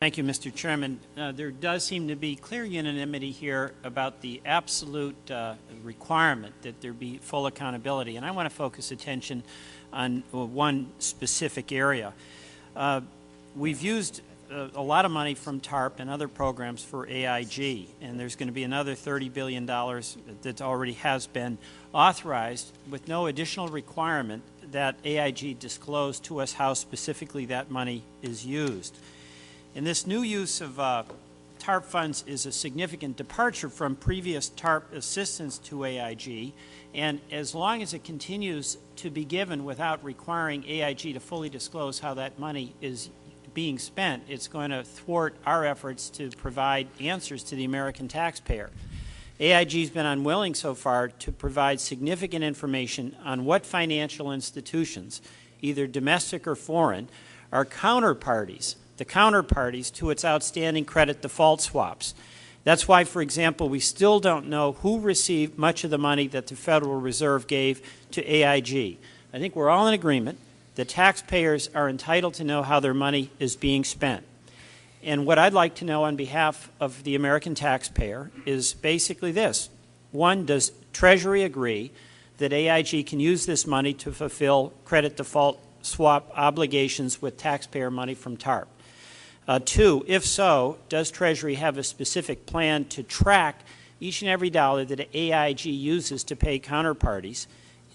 Thank you, Mr. Chairman. There does seem to be clear unanimity here about the absolute requirement that there be full accountability, and I want to focus attention on one specific area. We've used a lot of money from TARP and other programs for AIG, and there's going to be another $30 billion that already has been authorized with no additional requirement that AIG disclose to us how specifically that money is used. And this new use of TARP funds is a significant departure from previous TARP assistance to AIG, and as long as it continues to be given without requiring AIG to fully disclose how that money is being spent, it's going to thwart our efforts to provide answers to the American taxpayer. AIG has been unwilling so far to provide significant information on what financial institutions, either domestic or foreign, are counterparties to its outstanding credit default swaps. That's why, for example, we still don't know who received much of the money that the Federal Reserve gave to AIG. I think we're all in agreement that taxpayers are entitled to know how their money is being spent. And what I'd like to know on behalf of the American taxpayer is basically this. One, does Treasury agree that AIG can use this money to fulfill credit default swap obligations with taxpayer money from TARP? Two, if so, does Treasury have a specific plan to track each and every dollar that AIG uses to pay counterparties?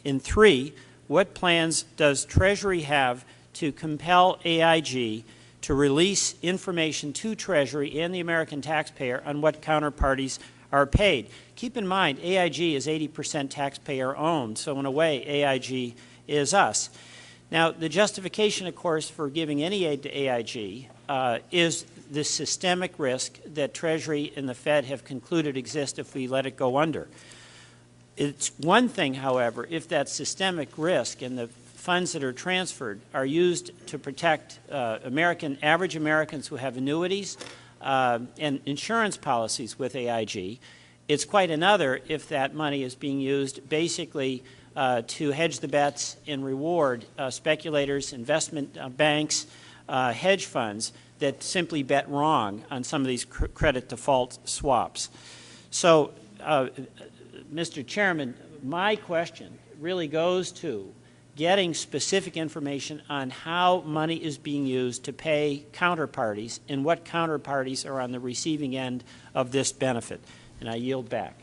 And three, what plans does Treasury have to compel AIG to release information to Treasury and the American taxpayer on what counterparties are paid? Keep in mind, AIG is 80% taxpayer owned, so in a way, AIG is us. Now, the justification, of course, for giving any aid to AIG is the systemic risk that Treasury and the Fed have concluded exists if we let it go under. It's one thing, however, if that systemic risk and the funds that are transferred are used to protect average Americans who have annuities and insurance policies with AIG. It's quite another if that money is being used basically to hedge the bets and reward speculators, investment banks, hedge funds that simply bet wrong on some of these credit default swaps. So, Mr. Chairman, my question really goes to getting specific information on how money is being used to pay counterparties and what counterparties are on the receiving end of this benefit. And I yield back.